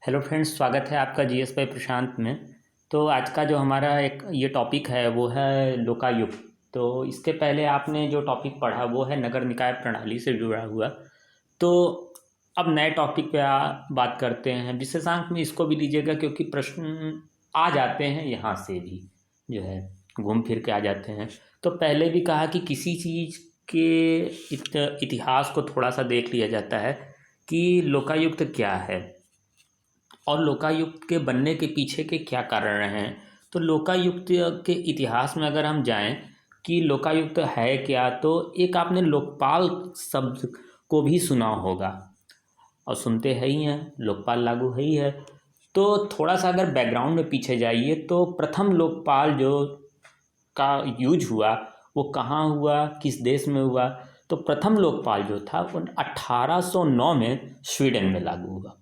Hello friends, स्वागत है आपका जीएस बाय प्रशांत में। तो आज का जो हमारा एक ये टॉपिक है वो है लोकायुक्त। तो इसके पहले आपने जो टॉपिक पढ़ा वो है नगर निकाय प्रणाली से जुड़ा हुआ। तो अब नए टॉपिक पे बात करते हैं। विशेषांक में इसको भी लीजिएगा क्योंकि प्रश्न आ जाते हैं यहाँ से भी, जो है घूम फिर के आ जाते हैं। तो पहले भी कहा कि किसी चीज़ के इतिहास को थोड़ा सा देख लिया जाता है कि लोकायुक्त क्या है और लोकायुक्त के बनने के पीछे के क्या कारण रहे हैं। तो लोकायुक्त के इतिहास में अगर हम जाएं कि लोकायुक्त है क्या, तो एक आपने लोकपाल शब्द को भी सुना होगा और सुनते है ही हैं, लोकपाल लागू है ही है। तो थोड़ा सा अगर बैकग्राउंड में पीछे जाइए तो प्रथम लोकपाल जो का यूज हुआ वो कहाँ हुआ, किस देश में हुआ। तो प्रथम लोकपाल जो था वो 1809 में स्वीडन में लागू हुआ।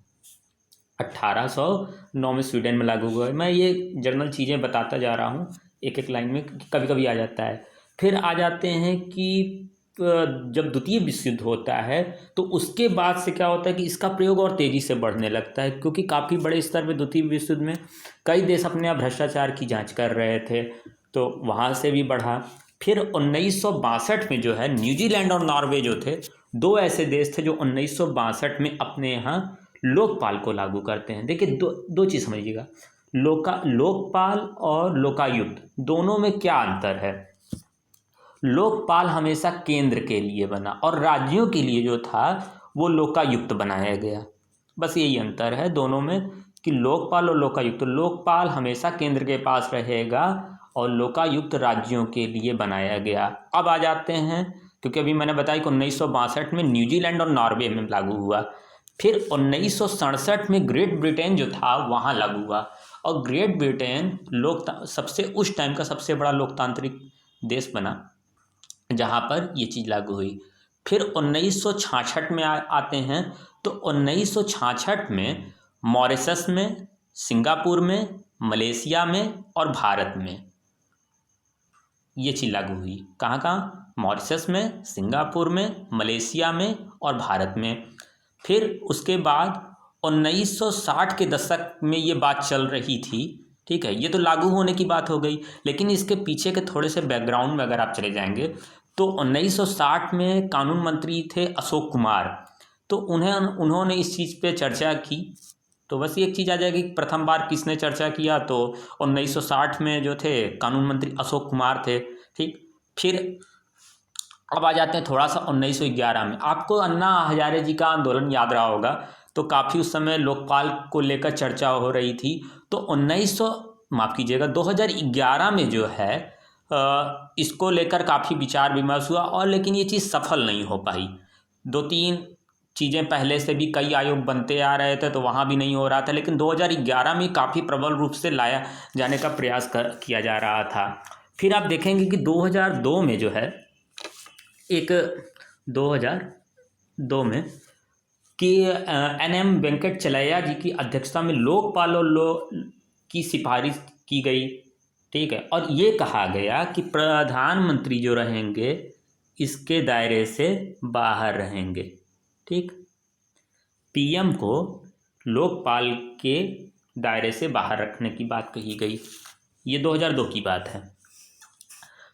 1809 में स्वीडन में लागू हुआ। मैं ये जनरल चीज़ें बताता जा रहा हूँ एक एक लाइन में, कभी कभी आ जाता है। फिर आ जाते हैं कि जब द्वितीय विश्व युद्ध होता है तो उसके बाद से क्या होता है कि इसका प्रयोग और तेज़ी से बढ़ने लगता है, क्योंकि काफ़ी बड़े स्तर पे द्वितीय विश्व युद्ध में कई देश अपने यहाँ भ्रष्टाचार की जांच कर रहे थे, तो वहाँ से भी बढ़ा। फिर 1962 में जो है न्यूजीलैंड और नॉर्वे जो थे, दो ऐसे देश थे जो 1962 में अपने यहाँ लोकपाल को लागू करते हैं। देखिए दो दो चीज़ समझिएगा, लोकपाल और लोकायुक्त दोनों में क्या अंतर है। लोकपाल हमेशा केंद्र के लिए बना और राज्यों के लिए जो था वो लोकायुक्त बनाया गया। बस यही अंतर है दोनों में कि लोकपाल और लोकायुक्त। लोकपाल हमेशा केंद्र के पास रहेगा और लोकायुक्त राज्यों के लिए बनाया गया। अब आ जाते हैं, क्योंकि अभी मैंने बताया कि 1962 में न्यूजीलैंड और नॉर्वे में लागू हुआ। फिर 1967 में ग्रेट ब्रिटेन जो था वहाँ लागू हुआ। और ग्रेट ब्रिटेन सबसे उस टाइम का सबसे बड़ा लोकतांत्रिक देश बना जहाँ पर ये चीज़ लागू हुई। फिर 1966 में आते हैं। तो 1966 में मॉरिशस में, सिंगापुर में, मलेशिया में और भारत में ये चीज़ लागू हुई। कहाँ कहाँ? मॉरिशस में, सिंगापुर में, मलेशिया में और भारत में। फिर उसके बाद 1960 के दशक में ये बात चल रही थी। ठीक है, ये तो लागू होने की बात हो गई, लेकिन इसके पीछे के थोड़े से बैकग्राउंड में अगर आप चले जाएंगे तो 1960 में कानून मंत्री थे अशोक कुमार। तो उन्होंने इस चीज़ पे चर्चा की। तो बस एक चीज़ आ जाएगी, प्रथम बार किसने चर्चा किया, तो 1960 में जो थे कानून मंत्री अशोक कुमार थे। ठीक। फिर अब आ जाते हैं थोड़ा सा 1911 में। आपको अन्ना हजारे जी का आंदोलन याद रहा होगा, तो काफ़ी उस समय लोकपाल को लेकर चर्चा हो रही थी। तो 2011 में जो है इसको लेकर काफ़ी विचार विमर्श हुआ, और लेकिन ये चीज़ सफल नहीं हो पाई। दो तीन चीज़ें पहले से भी कई आयोग बनते आ रहे थे तो वहाँ भी नहीं हो रहा था, लेकिन 2011 में काफ़ी प्रबल रूप से लाया जाने का प्रयास किया जा रहा था। फिर आप देखेंगे कि 2002 में जो है एक 2002 में कि NM वेंकट चलैया जी की अध्यक्षता में लोकपाल और की सिफारिश की गई। ठीक है, और ये कहा गया कि प्रधानमंत्री जो रहेंगे इसके दायरे से बाहर रहेंगे। ठीक, PM को लोकपाल के दायरे से बाहर रखने की बात कही गई। ये 2002 की बात है।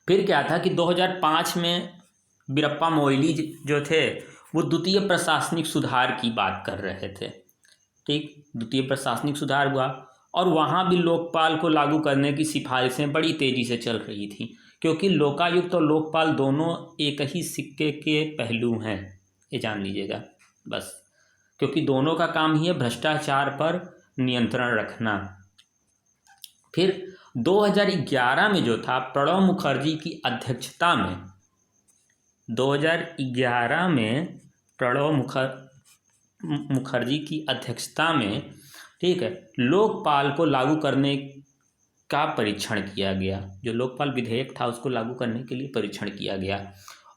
फिर क्या था कि 2005 में वीरप्पा मोइली जो थे वो द्वितीय प्रशासनिक सुधार की बात कर रहे थे। ठीक, द्वितीय प्रशासनिक सुधार हुआ और वहाँ भी लोकपाल को लागू करने की सिफारिशें बड़ी तेज़ी से चल रही थी, क्योंकि लोकायुक्त और लोकपाल दोनों एक ही सिक्के के पहलू हैं, ये जान लीजिएगा बस। क्योंकि दोनों का काम ही है भ्रष्टाचार पर नियंत्रण रखना। फिर 2011 में जो था प्रणब मुखर्जी की अध्यक्षता में, 2011 में प्रणब मुखर्जी की अध्यक्षता में, ठीक है, लोकपाल को लागू करने का परीक्षण किया गया। जो लोकपाल विधेयक था उसको लागू करने के लिए परीक्षण किया गया।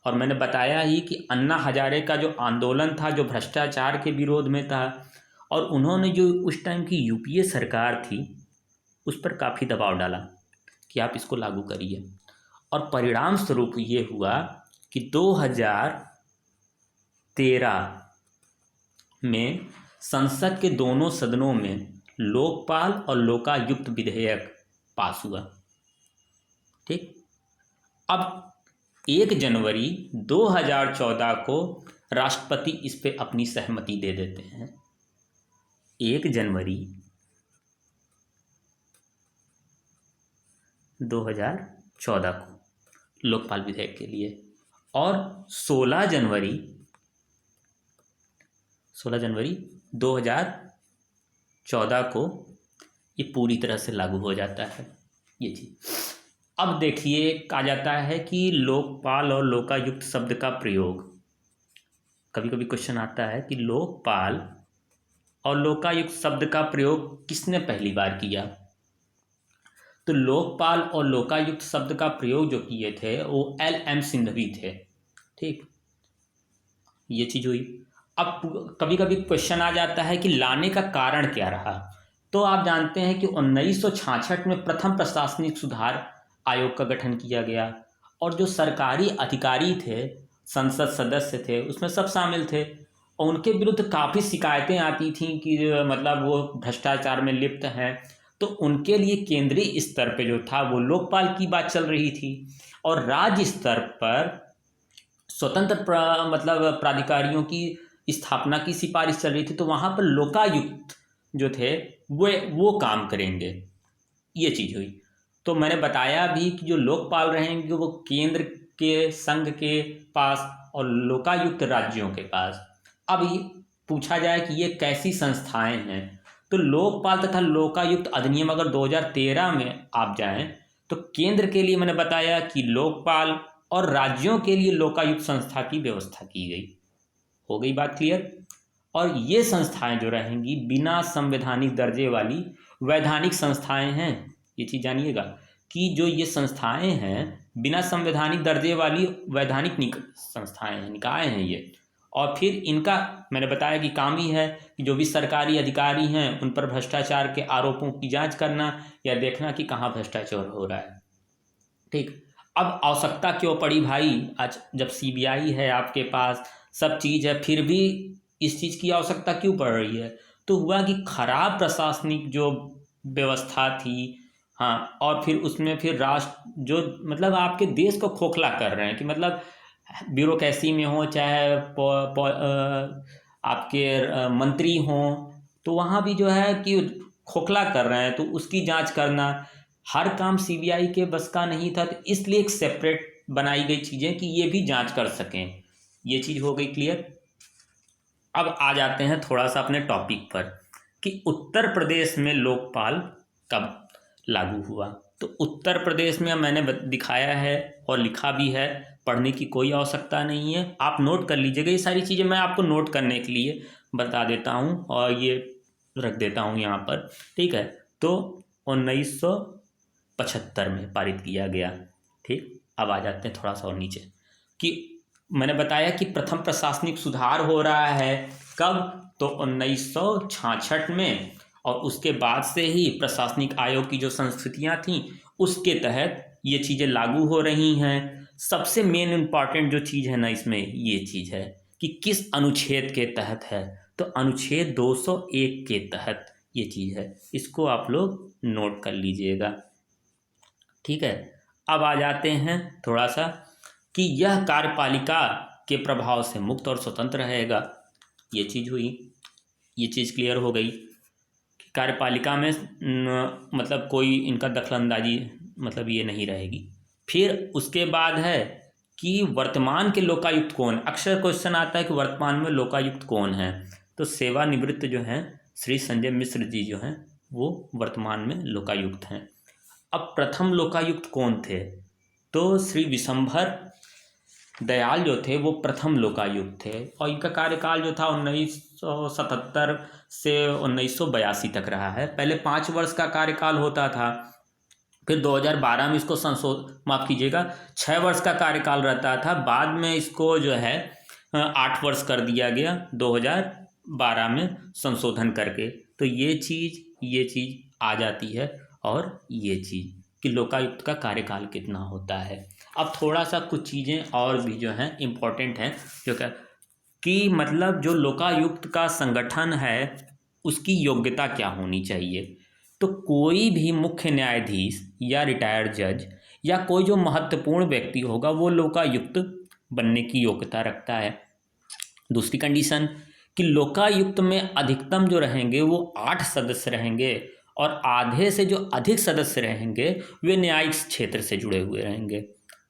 और मैंने बताया ही कि अन्ना हजारे का जो आंदोलन था जो भ्रष्टाचार के विरोध में था, और उन्होंने जो उस टाइम की UPA सरकार थी उस पर काफ़ी दबाव डाला कि आप इसको लागू करिए। और परिणाम स्वरूप ये हुआ कि 2013 में संसद के दोनों सदनों में लोकपाल और लोकायुक्त विधेयक पास हुआ। ठीक, अब 1 जनवरी 2014 को राष्ट्रपति इस पे अपनी सहमति दे देते हैं। 1 जनवरी 2014 को लोकपाल विधेयक के लिए, और 16 जनवरी 2014 को ये पूरी तरह से लागू हो जाता है ये चीज़। अब देखिए, कहा जाता है कि लोकपाल और लोकायुक्त शब्द का प्रयोग, कभी कभी क्वेश्चन आता है कि लोकपाल और लोकायुक्त शब्द का प्रयोग किसने पहली बार किया। तो लोकपाल और लोकायुक्त शब्द का प्रयोग जो किए थे वो LM सिंघवी थे। ठीक, ये चीज़ हुई। अब कभी कभी क्वेश्चन आ जाता है कि लाने का कारण क्या रहा। तो आप जानते हैं कि 1966 में प्रथम प्रशासनिक सुधार आयोग का गठन किया गया, और जो सरकारी अधिकारी थे, संसद सदस्य थे, उसमें सब शामिल थे, और उनके विरुद्ध काफ़ी शिकायतें आती थीं कि मतलब वो भ्रष्टाचार में लिप्त हैं। तो उनके लिए केंद्रीय स्तर पे जो था वो लोकपाल की बात चल रही थी, और राज्य स्तर पर स्वतंत्र मतलब प्राधिकारियों की स्थापना की सिफारिश चल रही थी। तो वहाँ पर लोकायुक्त जो थे वो काम करेंगे, ये चीज़ हुई। तो मैंने बताया भी कि जो लोकपाल रहेंगे वो केंद्र के संघ के पास और लोकायुक्त राज्यों के पास। अब ये पूछा जाए कि ये कैसी संस्थाएं हैं, तो लोकपाल तथा लोकायुक्त अधिनियम अगर 2013 में आप जाएं तो केंद्र के लिए मैंने बताया कि लोकपाल और राज्यों के लिए लोकायुक्त संस्था की व्यवस्था की गई। हो गई बात क्लियर। और ये संस्थाएं जो रहेंगी बिना संवैधानिक दर्जे वाली वैधानिक संस्थाएं हैं। ये चीज़ जानिएगा कि जो ये संस्थाएं हैं बिना संवैधानिक दर्जे वाली वैधानिक संस्थाएं हैं, निकाय हैं ये। और फिर इनका मैंने बताया कि काम ही है कि जो भी सरकारी अधिकारी हैं उन पर भ्रष्टाचार के आरोपों की जांच करना या देखना कि कहाँ भ्रष्टाचार हो रहा है। ठीक, अब आवश्यकता क्यों पड़ी भाई, आज जब CBI है आपके पास, सब चीज़ है, फिर भी इस चीज़ की आवश्यकता क्यों पड़ रही है। तो हुआ कि खराब प्रशासनिक जो व्यवस्था थी, हाँ, और फिर उसमें फिर राष्ट्र जो मतलब आपके देश को खोखला कर रहे हैं कि मतलब ब्यूरोक्रेसी में हो चाहे आपके मंत्री हों, तो वहाँ भी जो है कि खोखला कर रहे हैं, तो उसकी जांच करना हर काम CBI के बस का नहीं था। तो इसलिए एक सेपरेट बनाई गई चीज़ें कि ये भी जांच कर सकें। ये चीज़ हो गई क्लियर। अब आ जाते हैं थोड़ा सा अपने टॉपिक पर कि उत्तर प्रदेश में लोकपाल कब लागू हुआ। तो उत्तर प्रदेश में मैंने दिखाया है और लिखा भी है, पढ़ने की कोई आवश्यकता नहीं है, आप नोट कर लीजिएगा। ये सारी चीज़ें मैं आपको नोट करने के लिए बता देता हूँ और ये रख देता हूँ यहाँ पर। ठीक है, तो 1975 में पारित किया गया। ठीक, अब आ जाते हैं थोड़ा सा और नीचे कि मैंने बताया कि प्रथम प्रशासनिक सुधार हो रहा है कब, तो 1966 में, और उसके बाद से ही प्रशासनिक आयोग की जो संस्कृतियां थीं उसके तहत ये चीज़ें लागू हो रही हैं। सबसे मेन इम्पॉर्टेंट जो चीज़ है ना इसमें ये चीज़ है कि किस अनुच्छेद के तहत है। तो अनुच्छेद 201 के तहत ये चीज़ है, इसको आप लोग नोट कर लीजिएगा। ठीक है, अब आ जाते हैं थोड़ा सा कि यह कार्यपालिका के प्रभाव से मुक्त और स्वतंत्र रहेगा। ये चीज़ हुई, ये चीज़ क्लियर हो गई कि कार्यपालिका में मतलब कोई इनका दखलंदाजी मतलब ये नहीं रहेगी। फिर उसके बाद है कि वर्तमान के लोकायुक्त कौन। अक्सर क्वेश्चन आता है कि वर्तमान में लोकायुक्त कौन है। तो सेवानिवृत्त जो हैं श्री संजय मिश्र जी जो हैं वो वर्तमान में लोकायुक्त हैं। अब प्रथम लोकायुक्त कौन थे, तो श्री विशंभर दयाल जो थे वो प्रथम लोकायुक्त थे, और इनका कार्यकाल जो था 1977 से 1982 तक रहा है। पहले 5 वर्ष का कार्यकाल होता था, फिर 2012 में इसको 6 वर्ष का कार्यकाल रहता था। बाद में इसको जो है 8 वर्ष कर दिया गया 2012 में संशोधन करके। तो ये चीज़ आ जाती है, और ये चीज़ कि लोकायुक्त का कार्यकाल कितना होता है। अब थोड़ा सा कुछ चीज़ें और भी जो हैं इम्पोर्टेंट हैं जो कि कि मतलब जो लोकायुक्त का संगठन है उसकी योग्यता क्या होनी चाहिए। तो कोई भी मुख्य न्यायाधीश या रिटायर्ड जज या कोई जो महत्वपूर्ण व्यक्ति होगा वो लोकायुक्त बनने की योग्यता रखता है। दूसरी कंडीशन कि लोकायुक्त में अधिकतम जो रहेंगे वो 8 सदस्य रहेंगे और आधे से जो अधिक सदस्य रहेंगे वे न्यायिक क्षेत्र से जुड़े हुए रहेंगे।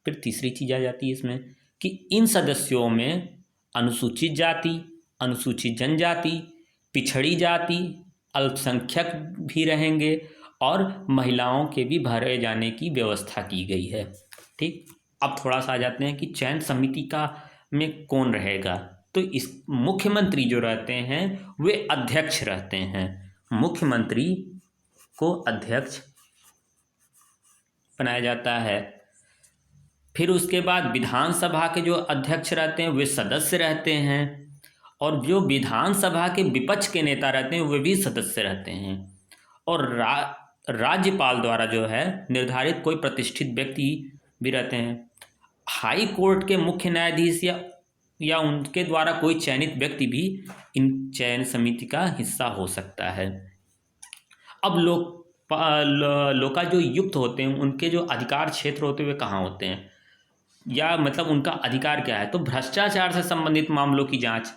फिर तीसरी चीज़ आ जाती है इसमें कि इन सदस्यों में अनुसूचित जाति, अनुसूचित जनजाति, पिछड़ी जाति, अल्पसंख्यक भी रहेंगे और महिलाओं के भी भरे जाने की व्यवस्था की गई है। ठीक, अब थोड़ा सा आ जाते हैं कि चयन समिति का में कौन रहेगा। तो इस मुख्यमंत्री जो रहते हैं वे अध्यक्ष रहते हैं। मुख्यमंत्री को अध्यक्ष बनाया जाता है। फिर उसके बाद विधानसभा के जो अध्यक्ष रहते हैं वे सदस्य रहते हैं और जो विधानसभा के विपक्ष के नेता रहते हैं वे भी सदस्य रहते हैं। और राज्यपाल द्वारा जो है निर्धारित कोई प्रतिष्ठित व्यक्ति भी रहते हैं। हाई कोर्ट के मुख्य न्यायाधीश या उनके द्वारा कोई चयनित व्यक्ति भी इन चयन समिति का हिस्सा हो सकता है। अब लोका जो युक्त होते हैं उनके जो अधिकार क्षेत्र होते हुए कहाँ होते हैं या मतलब उनका अधिकार क्या है। तो भ्रष्टाचार से संबंधित मामलों की जांच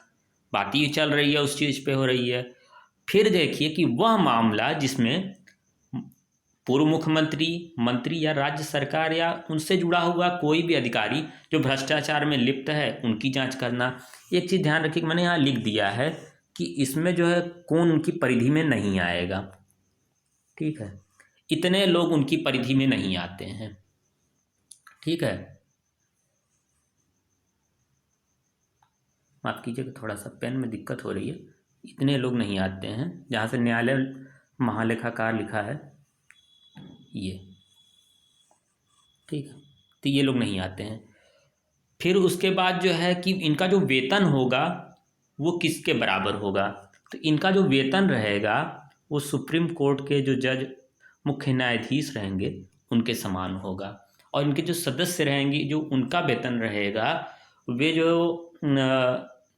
बात ही चल रही है, उस चीज़ पे हो रही है। फिर देखिए कि वह मामला जिसमें पूर्व मुख्यमंत्री, मंत्री या राज्य सरकार या उनसे जुड़ा हुआ कोई भी अधिकारी जो भ्रष्टाचार में लिप्त है उनकी जांच करना। एक चीज़ ध्यान रखिए, मैंने यहाँ लिख दिया है कि इसमें जो है कौन उनकी परिधि में नहीं आएगा। ठीक है, इतने लोग उनकी परिधि में नहीं आते हैं। ठीक है, माफ़ कीजिएगा थोड़ा सा पेन में दिक्कत हो रही है। इतने लोग नहीं आते हैं, जहाँ से न्यायालय महालेखाकार लिखा है ये। ठीक है, तो ये लोग नहीं आते हैं। फिर उसके बाद जो है कि इनका जो वेतन होगा वो किसके बराबर होगा। तो इनका जो वेतन रहेगा वो सुप्रीम कोर्ट के जो जज मुख्य न्यायाधीश रहेंगे उनके समान होगा और इनके जो सदस्य रहेंगे जो उनका वेतन रहेगा वे जो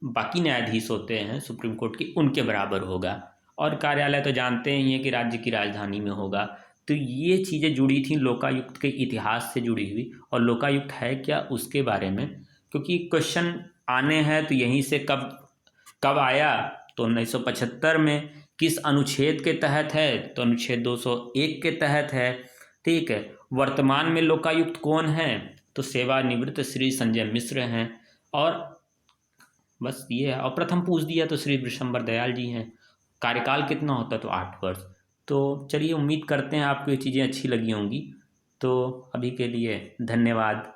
बाकी न्यायाधीश होते हैं सुप्रीम कोर्ट के उनके बराबर होगा। और कार्यालय तो जानते ही हैं कि राज्य की राजधानी में होगा। तो ये चीज़ें जुड़ी थी लोकायुक्त के इतिहास से जुड़ी हुई। और लोकायुक्त है क्या उसके बारे में, क्योंकि क्वेश्चन आने हैं तो यहीं से कब आया, तो 1975 में। किस अनुच्छेद के तहत है, तो अनुच्छेद 201 के तहत है। ठीक है, वर्तमान में लोकायुक्त कौन है, तो सेवानिवृत्त श्री संजय मिश्र हैं। और बस ये है। और प्रथम पूछ दिया तो श्री विशंबर दयाल जी हैं। कार्यकाल कितना होता है, तो 8 वर्ष। तो चलिए, उम्मीद करते हैं आपको ये चीज़ें अच्छी लगी होंगी। तो अभी के लिए धन्यवाद।